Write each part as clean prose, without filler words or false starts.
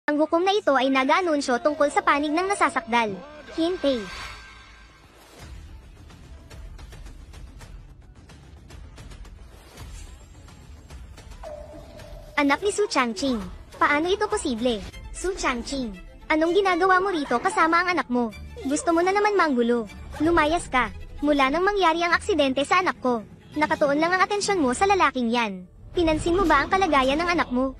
Ang hukom na ito ay nag-aanunsyo tungkol sa panig ng nasasakdal. Hintay. Anak ni Su Changqing. Paano ito posible? Su Changqing, anong ginagawa mo rito kasama ang anak mo? Gusto mo na naman manggulo. Lumayas ka. Mula nang mangyari ang aksidente sa anak ko, nakatuon lang ang atensyon mo sa lalaking yan. Pinansin mo ba ang kalagayan ng anak mo?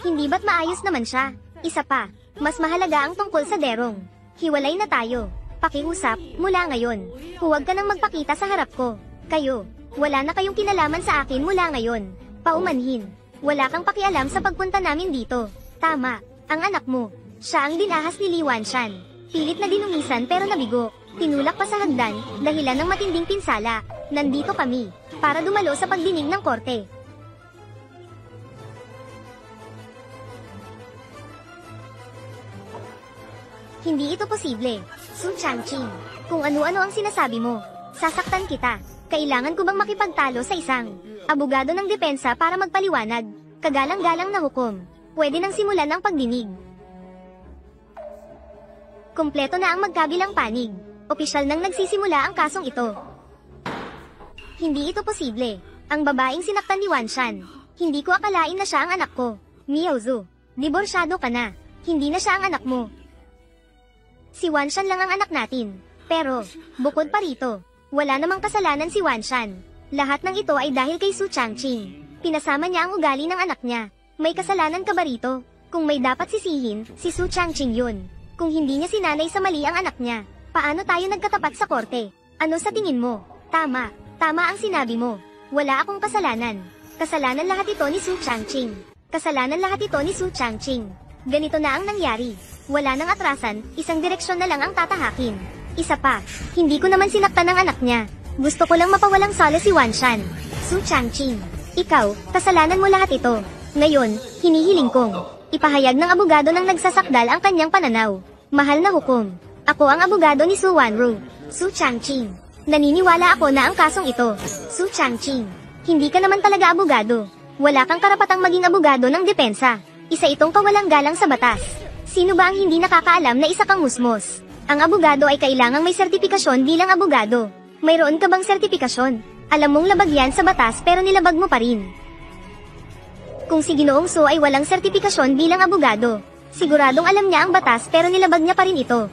Hindi ba't maayos naman siya? Isa pa, mas mahalaga ang tungkol sa derong. Hiwalay na tayo. Pakiusap, mula ngayon. Huwag ka nang magpakita sa harap ko. Kayo, wala na kayong kinalaman sa akin mula ngayon. Paumanhin. Wala kang pakialam sa pagpunta namin dito. Tama, ang anak mo. Siya ang dinahas ni Li Wanshan. Pilit na dinungisan pero nabigo. Tinulak pa sa hagdan, dahilan ng matinding pinsala. Nandito kami, para dumalo sa pagdinig ng korte. Hindi ito posible, Su Changqing. Kung ano-ano ang sinasabi mo, sasaktan kita. Kailangan ko bang makipagtalo sa isang abogado ng depensa para magpaliwanag? Kagalang-galang na hukom. Pwede nang simulan ang pagdinig. Kompleto na ang magkabilang panig. Opisyal nang nagsisimula ang kasong ito. Hindi ito posible. Ang babaeng sinaktan ni Wanshan. Hindi ko akalain na siya ang anak ko. Miaozu, diborsyado ka na. Hindi na siya ang anak mo. Si Wanshan lang ang anak natin. Pero, bukod pa rito, wala namang kasalanan si Wanshan. Lahat ng ito ay dahil kay Su Changqing. Pinasama niya ang ugali ng anak niya. May kasalanan ka ba rito? Kung may dapat sisihin, si Su Changqing yun. Kung hindi niya sinanay sa mali ang anak niya, paano tayo nagkatapat sa korte? Ano sa tingin mo? Tama ang sinabi mo. Wala akong kasalanan. Kasalanan lahat ito ni Su Changqing. Kasalanan lahat ito ni Su Changqing. Ganito na ang nangyari. Wala nang atrasan, isang direksyon na lang ang tatahakin. Isa pa, hindi ko naman sinaktan ng anak niya. Gusto ko lang mapawalang sala si Wanshan. Su Changqing, ikaw, kasalanan mo lahat ito. Ngayon, hinihiling kong ipahayag ng abogado ng nagsasakdal ang kanyang pananaw. Mahal na hukom. Ako ang abogado ni Su Wanru. Su Changqing, naniniwala ako na ang kasong ito. Su Changqing, hindi ka naman talaga abogado. Wala kang karapatang maging abogado ng depensa. Isa itong kawalang galang sa batas. Sino ba ang hindi nakakaalam na isa kang musmos? Ang abogado ay kailangang may sertipikasyon bilang abogado. Mayroon ka bang sertipikasyon? Alam mong labag yan sa batas pero nilabag mo pa rin. Kung si Ginoong Su ay walang sertipikasyon bilang abogado, siguradong alam niya ang batas pero nilabag niya pa rin ito.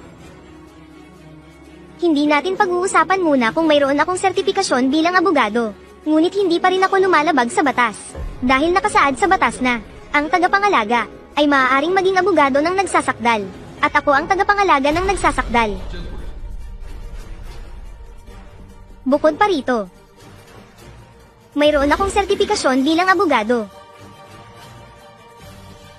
Hindi natin pag-uusapan muna kung mayroon akong sertipikasyon bilang abogado, ngunit hindi pa rin ako lumalabag sa batas. Dahil nakasaad sa batas na, ang tagapangalaga ay maaaring maging abogado ng nagsasakdal, at ako ang tagapangalaga ng nagsasakdal. Bukod pa rito, mayroon akong sertipikasyon bilang abogado.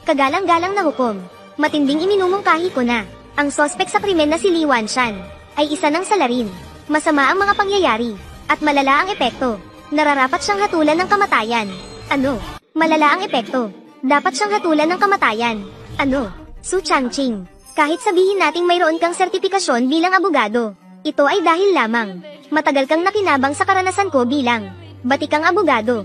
Kagalang-galang na hukom, matinding iminumungkahi ko na, ang sospek sa krimen na si Li Wanshan, ay isa ng salarin. Masama ang mga pangyayari, at malala ang epekto. Nararapat siyang hatulan ng kamatayan. Ano? Malala ang epekto. Dapat siyang hatulan ng kamatayan. Ano? Su Changqing, kahit sabihin nating mayroon kang sertipikasyon bilang abogado, ito ay dahil lamang matagal kang nakinabang sa karanasan ko bilang batikang abogado.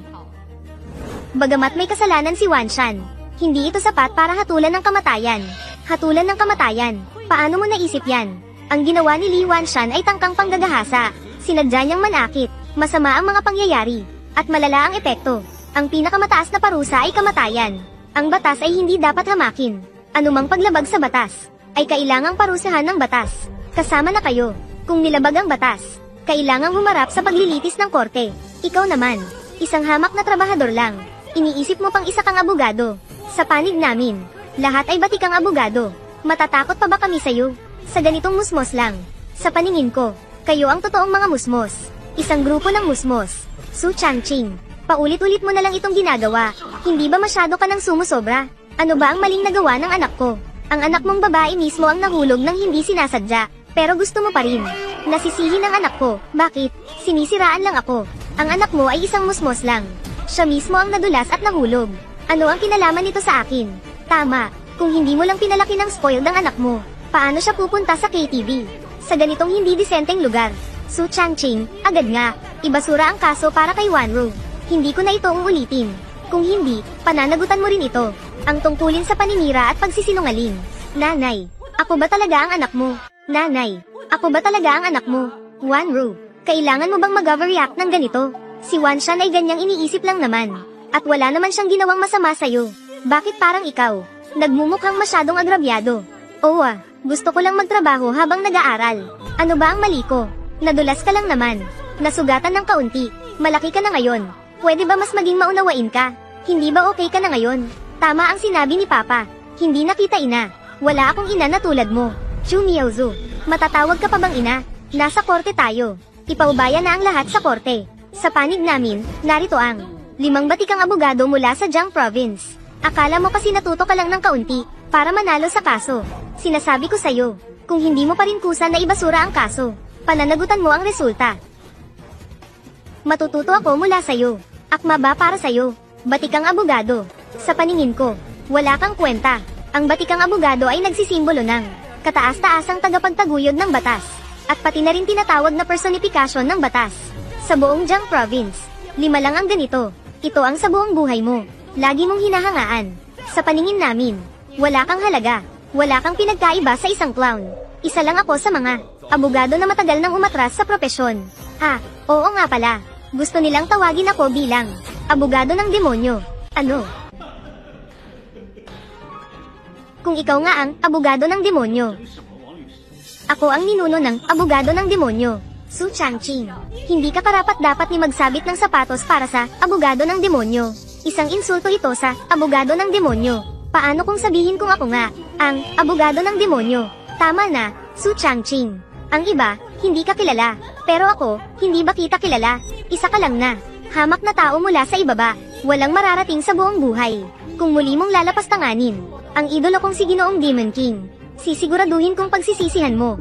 Bagamat may kasalanan si Wanshan, hindi ito sapat para hatulan ng kamatayan. Hatulan ng kamatayan. Paano mo naisip yan? Ang ginawa ni Li Wanshan ay tangkang panggagahasa. Sinadya niyang manakit. Masama ang mga pangyayari. At malala ang epekto. Ang pinakamataas na parusa ay kamatayan. Ang batas ay hindi dapat hamakin. Anumang paglabag sa batas ay kailangang parusahan ng batas. Kasama na kayo. Kung nilabag ang batas, kailangang humarap sa paglilitis ng korte. Ikaw naman, isang hamak na trabahador lang. Iniisip mo pang isa kang abogado. Sa panig namin, lahat ay batikang abogado. Matatakot pa ba kami sa'yo? Sa ganitong musmos lang. Sa paningin ko, kayo ang totoong mga musmos. Isang grupo ng musmos. Su Changqing, paulit-ulit mo na lang itong ginagawa. Hindi ba masyado ka nang sumusobra? Ano ba ang maling nagawa ng anak ko? Ang anak mong babae mismo ang nahulog ng hindi sinasadya. Pero gusto mo pa rin. Nasisihin ang anak ko. Bakit? Sinisiraan lang ako. Ang anak mo ay isang musmos lang. Siya mismo ang nadulas at nahulog. Ano ang kinalaman nito sa akin? Tama, kung hindi mo lang pinalaki ng spoiled ang anak mo, paano siya pupunta sa KTV? Sa ganitong hindi disenteng lugar. Su Changqing, agad nga, ibasura ang kaso para kay Wanru. Hindi ko na ito uulitin. Kung hindi, pananagutan mo rin ito. Ang tungkulin sa paninira at pagsisinungaling. Nanay, ako ba talaga ang anak mo? Nanay, ako ba talaga ang anak mo? Wanru, kailangan mo bang mag-overreact ng ganito? Si Wanshan ay ganyang iniisip lang naman. At wala naman siyang ginawang masama sa'yo. Bakit parang ikaw? Nagmumukhang masyadong agrabyado. Oo gusto ko lang magtrabaho habang nag-aaral. Ano ba ang mali ko? Nadulas ka lang naman. Nasugatan ng kaunti. Malaki ka na ngayon. Pwede ba mas maging maunawain ka? Hindi ba okay ka na ngayon? Tama ang sinabi ni Papa. Hindi na kita ina. Wala akong ina na tulad mo. Chu Miaozu, matatawag ka pa bang ina? Nasa korte tayo. Ipaubaya na ang lahat sa korte. Sa panig namin, narito ang 5 batikang abogado mula sa Jiang Province. Akala mo kasi natuto ka lang ng kaunti para manalo sa kaso. Sinasabi ko sa'yo, kung hindi mo pa rin kusa na ibasura ang kaso, pananagutan mo ang resulta. Matututo ako mula sa'yo. Akma ba para sa'yo? Batikang abogado. Sa paningin ko, wala kang kwenta. Ang batikang abogado ay nagsisimbolo ng kataas-taasang tagapagtaguyod ng batas, at pati na rin tinatawag na personifikasyon ng batas. Sa buong Jiang Province, 5 lang ang ganito. Ito ang sa buong buhay mo. Lagi mong hinahangaan. Sa paningin namin, wala kang halaga. Wala kang pinagkaiba sa isang clown. Isa lang ako sa mga abogado na matagal nang umatras sa propesyon. Oo nga pala. Gusto nilang tawagin ako bilang abogado ng demonyo. Ano? Kung ikaw nga ang abogado ng demonyo. Ako ang ninuno ng abogado ng demonyo, Su Changqing. Hindi ka karapat-dapat ni magsabit ng sapatos para sa abogado ng demonyo. Isang insulto ito sa abogado ng demonyo. Paano kung sabihin kong ako nga ang abogado ng demonyo? Tama na, Su Changqing. Ang iba, hindi ka kilala. Pero ako, hindi ba kita kilala? Isa ka lang na hamak na tao mula sa ibaba. Walang mararating sa buong buhay. Kung muli mong lalapastanganin ang idolo kong si Ginoong Demon King, sisiguraduhin kong pagsisisihan mo.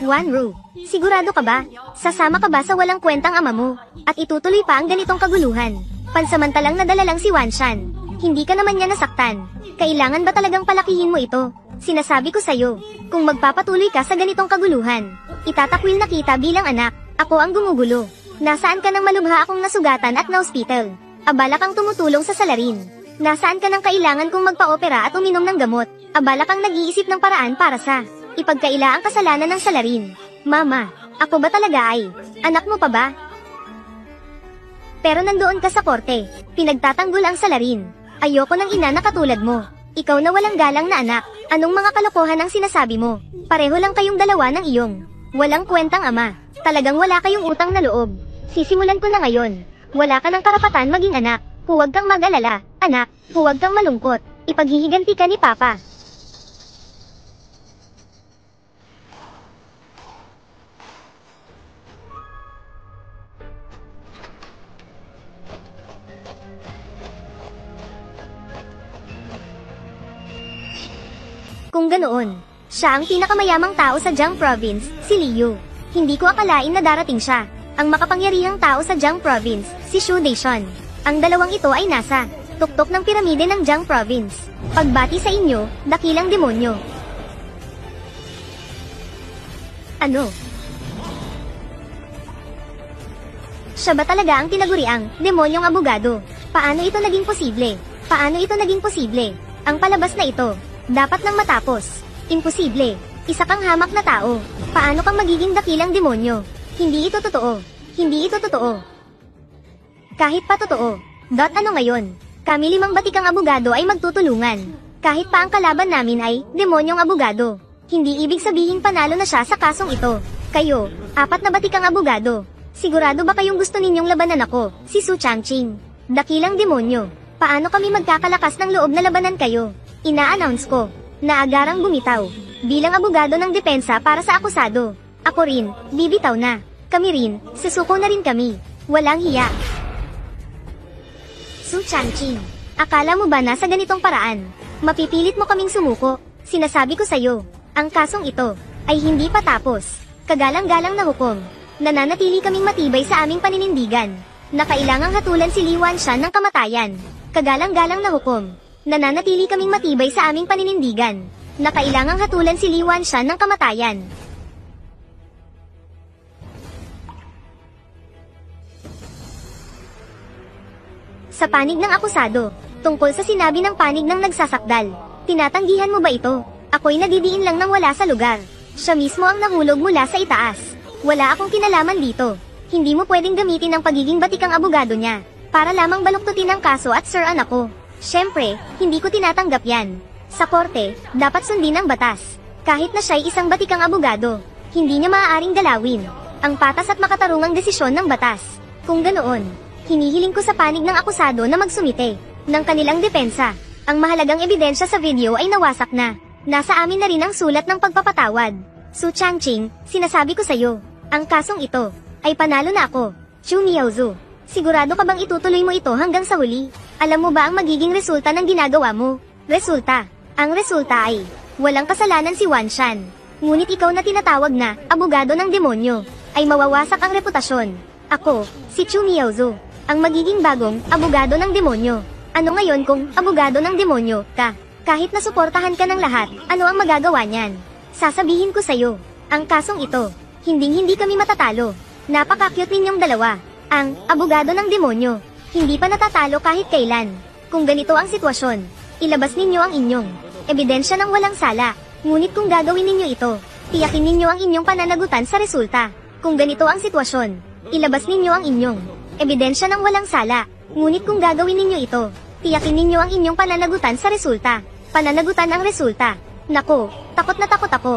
Wanru, sigurado ka ba? Sasama ka ba sa walang kwentang ama mo? At itutuloy pa ang ganitong kaguluhan? Pansamantalang nadala lang si Wanshan. Hindi ka naman niya nasaktan. Kailangan ba talagang palakihin mo ito? Sinasabi ko sa'yo, kung magpapatuloy ka sa ganitong kaguluhan, itatakwil na kita bilang anak. Ako ang gumugulo. Nasaan ka nang malubha akong nasugatan at na-hospital? Abala kang tumutulong sa salarin. Nasaan ka nang kailangan kong magpa-opera at uminom ng gamot? Abala kang nag-iisip ng paraan para sa ipagkaila ang kasalanan ng salarin. Mama, ako ba talaga ay anak mo pa ba? Pero nandoon ka sa korte, pinagtatanggol ang salarin. Ayoko ng ina na katulad mo. Ikaw na walang galang na anak. Anong mga kalokohan ang sinasabi mo? Pareho lang kayong dalawa ng iyong walang kwentang ama. Talagang wala kayong utang na loob. Sisimulan ko na ngayon. Wala ka ng karapatan maging anak. Huwag kang mag-alala, anak. Huwag kang malungkot. Ipaghihiganti ka ni Papa. Kung ganoon, siya ang pinakamayamang tao sa Jiang Province, si Liu. Hindi ko akalain na darating siya. Ang makapangyarihang tao sa Jiang Province, si Shu Deishun. Ang dalawang ito ay nasa tuktok ng piramide ng Jiang Province. Pagbati sa inyo, dakilang demonyo. Ano? Siya ba talaga ang tinaguriang demonyong abogado? Paano ito naging posible? Paano ito naging posible? Ang palabas na ito, dapat nang matapos. Imposible. Isa kang hamak na tao. Paano kang magiging dakilang demonyo? Hindi ito totoo. Hindi ito totoo. Kahit pa totoo. Ano ngayon? Kami 5 batikang abogado ay magtutulungan. Kahit pa ang kalaban namin ay demonyong abogado. Hindi ibig sabihin panalo na siya sa kasong ito. Kayo, 4 na batikang abogado. Sigurado ba kayong gusto ninyong labanan ako, si Su Changqing? Dakilang demonyo. Paano kami magkakalakas ng loob na labanan kayo? Ina-announce ko na agarang bumitaw bilang abogado ng depensa para sa akusado. Ako rin, bibitaw na. Kami rin, susuko na rin kami. Walang hiya. Su Changqing, akala mo ba na sa ganitong paraan, mapipilit mo kaming sumuko? Sinasabi ko sa'yo, ang kasong ito ay hindi pa tapos. Kagalang-galang na hukom. Nananatili kaming matibay sa aming paninindigan na kailangang hatulan si Li Wanshan ng kamatayan. Kagalang-galang na hukom. Nananatili kaming matibay sa aming paninindigan na kailangang hatulan si Li Wanshan ng kamatayan. Sa panig ng akusado, tungkol sa sinabi ng panig ng nagsasakdal. Tinatanggihan mo ba ito? Ako'y nadidiin lang nang wala sa lugar. Siya mismo ang nahulog mula sa itaas. Wala akong kinalaman dito. Hindi mo pwedeng gamitin ang pagiging batikang abogado niya para lamang baluktutin ang kaso at siraan ako. Siyempre, hindi ko tinatanggap yan. Sa korte, dapat sundin ang batas. Kahit na siya'y isang batikang abogado, hindi niya maaaring galawin ang patas at makatarungang desisyon ng batas. Kung ganoon, hinihiling ko sa panig ng akusado na magsumite ng kanilang depensa. Ang mahalagang ebidensya sa video ay nawasak na. Nasa amin na rin ang sulat ng pagpapatawad. Su Changqing, sinasabi ko sa'yo, ang kasong ito ay panalo na ako. Chu Miaozu, sigurado ka bang itutuloy mo ito hanggang sa huli? Alam mo ba ang magiging resulta ng ginagawa mo? Resulta. Ang resulta ay, walang kasalanan si Wan Shan. Ngunit ikaw na tinatawag na, abogado ng demonyo, ay mawawasak ang reputasyon. Ako, si Chu Miaozu, ang magiging bagong, abogado ng demonyo. Ano ngayon kung, abogado ng demonyo, ka? Kahit nasuportahan ka ng lahat, ano ang magagawa niyan? Sasabihin ko sa'yo, ang kasong ito, hindi kami matatalo. Napaka-cute ninyong dalawa. Ang, abogado ng demonyo, hindi pa natatalo kahit kailan. Kung ganito ang sitwasyon, ilabas ninyo ang inyong ebidensya ng walang sala. Ngunit kung gagawin ninyo ito, tiyakin ninyo ang inyong pananagutan sa resulta. Kung ganito ang sitwasyon, ilabas ninyo ang inyong ebidensya ng walang sala. Ngunit kung gagawin ninyo ito, tiyakin ninyo ang inyong pananagutan sa resulta. Pananagutan ang resulta. Nako, takot na takot ako.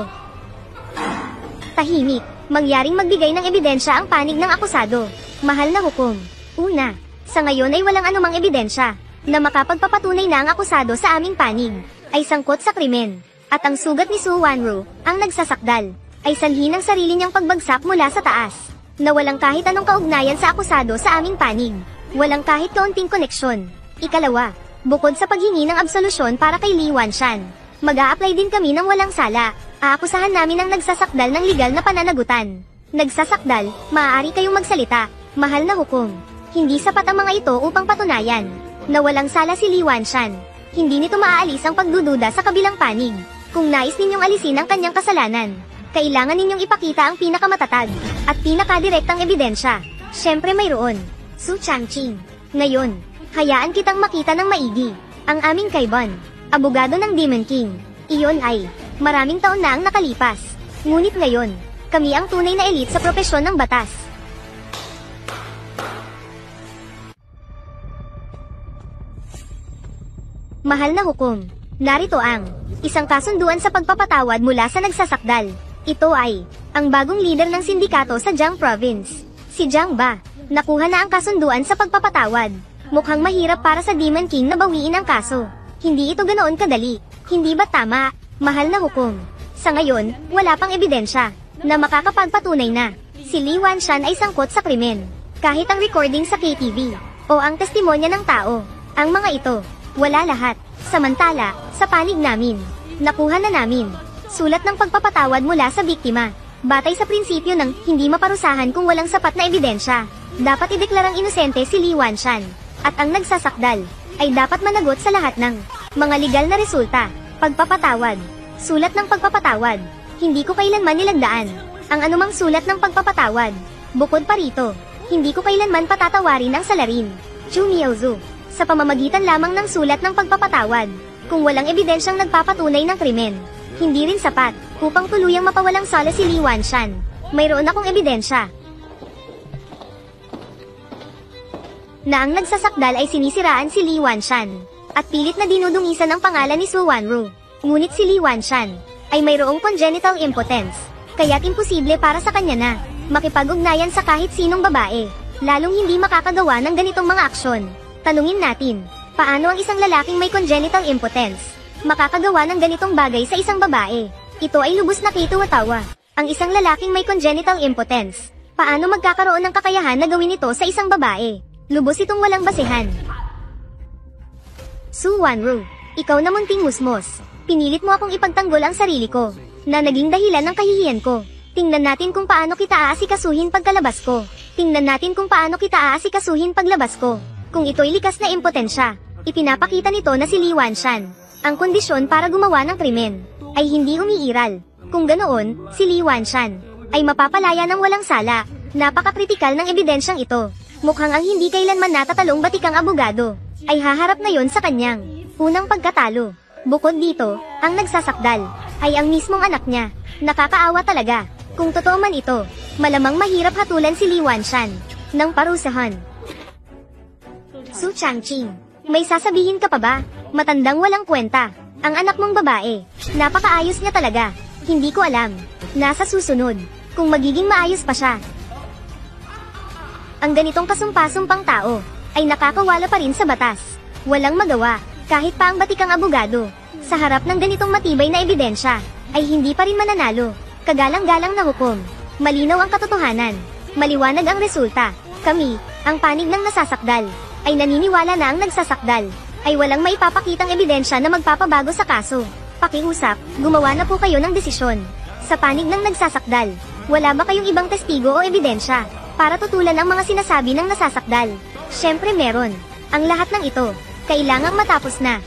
Tahimik, mangyaring magbigay ng ebidensya ang panig ng akusado. Mahal na hukom. Una, sa ngayon ay walang anumang ebidensya na makapagpapatunay na ang akusado sa aming panig ay sangkot sa krimen. At ang sugat ni Su Wanru, ang nagsasakdal, ay sanhi ng sarili niyang pagbagsak mula sa taas, na walang kahit anong kaugnayan sa akusado sa aming panig. Walang kahit kaunting koneksyon. Ikalawa, bukod sa paghingi ng absolusyon para kay Li Wanshan, mag-a-apply din kami ng walang sala. Aakusahan namin ang nagsasakdal ng legal na pananagutan. Nagsasakdal, maaari kayong magsalita. Mahal na hukom. Hindi sapat ang mga ito upang patunayan na walang sala si Li Wanshan. Hindi nito maaalis ang pagdududa sa kabilang panig. Kung nais ninyong alisin ang kanyang kasalanan, kailangan ninyong ipakita ang pinakamatatag at pinakadirektang ebidensya. Siyempre mayroon. Su Changqing. Ngayon, hayaan kitang makita ng maigi ang aming kaiban, abogado ng Demon King. Iyon ay, maraming taon na ang nakalipas. Ngunit ngayon, kami ang tunay na elite sa propesyon ng batas. Mahal na hukom, narito ang isang kasunduan sa pagpapatawad mula sa nagsasakdal. Ito ay ang bagong leader ng sindikato sa Jiang Province, si Jiang Ba. Nakuha na ang kasunduan sa pagpapatawad. Mukhang mahirap para sa Demon King na bawiin ang kaso. Hindi ito ganoon kadali. Hindi ba tama, mahal na hukom? Sa ngayon, wala pang ebidensya na makakapagpatunay na si Li Wanshan ay sangkot sa krimen. Kahit ang recording sa KTV o ang testimonya ng tao, ang mga ito, wala lahat. Samantala, sa panig namin, nakuha na namin sulat ng pagpapatawad mula sa biktima. Batay sa prinsipyo ng hindi maparusahan kung walang sapat na ebidensya, dapat ideklarang inosente si Li Wanshan. At ang nagsasakdal ay dapat managot sa lahat ng mga legal na resulta. Pagpapatawad. Sulat ng pagpapatawad. Hindi ko kailanman nilagdaan ang anumang sulat ng pagpapatawad. Bukod pa rito, hindi ko kailanman patatawarin ang salarin. Chu Miaozu. Sa pamamagitan lamang ng sulat ng pagpapatawad, kung walang ebidensyang nagpapatunay ng krimen, hindi rin sapat upang tuluyang mapawalang sala si Li Wanshan. Mayroon akong ebidensya na ang nagsasakdal ay sinisiraan si Li Wanshan, at pilit na dinudungisan ang pangalan ni Su Wanru. Ngunit si Li Wanshan ay mayroong congenital impotence, kaya't imposible para sa kanya na makipag-ugnayan sa kahit sinong babae, lalong hindi makakagawa ng ganitong mga aksyon. Tanungin natin, paano ang isang lalaking may congenital impotence makakagawa ng ganitong bagay sa isang babae? Ito ay lubos na kituwatawa. Ang isang lalaking may congenital impotence, paano magkakaroon ng kakayahan na gawin ito sa isang babae? Lubos itong walang basehan. Su Wanru, ikaw na munting musmos. Pinilit mo akong ipagtanggol ang sarili ko, na naging dahilan ng kahihiyan ko. Tingnan natin kung paano kita aasikasuhin pagkalabas ko. Tingnan natin kung paano kita aasikasuhin paglabas ko. Kung ito'y likas na impotensya, ipinapakita nito na si Li Wanshan, ang kondisyon para gumawa ng krimen, ay hindi umiiral. Kung ganoon, si Li Wanshan ay mapapalaya ng walang sala. Napakakritikal ng ebidensyang ito. Mukhang ang hindi kailanman natatalong batikang abogado, ay haharap ngayon sa kanyang unang pagkatalo. Bukod dito, ang nagsasakdal, ay ang mismong anak niya. Nakakaawa talaga. Kung totoo man ito, malamang mahirap hatulan si Li Wanshan ng parusahan. Su Changqing, may sasabihin ka pa ba? Matandang walang kwenta. Ang anak mong babae, napakaayos niya talaga. Hindi ko alam. Nasa susunod, kung magiging maayos pa siya. Ang ganitong kasumpa-sumpang tao, ay nakakawala pa rin sa batas. Walang magawa, kahit pa ang batikang abogado. Sa harap ng ganitong matibay na ebidensya, ay hindi pa rin mananalo. Kagalang-galang na hukom. Malinaw ang katotohanan. Maliwanag ang resulta. Kami, ang panig ng nasasakdal, ay naniniwala na ang nagsasakdal, ay walang maipapakitang ebidensya na magpapabago sa kaso. Pakiusap, gumawa na po kayo ng desisyon. Sa panig ng nagsasakdal, wala ba kayong ibang testigo o ebidensya para tutulan ang mga sinasabi ng nasasakdal? Siyempre meron. Ang lahat ng ito, kailangang matapos na.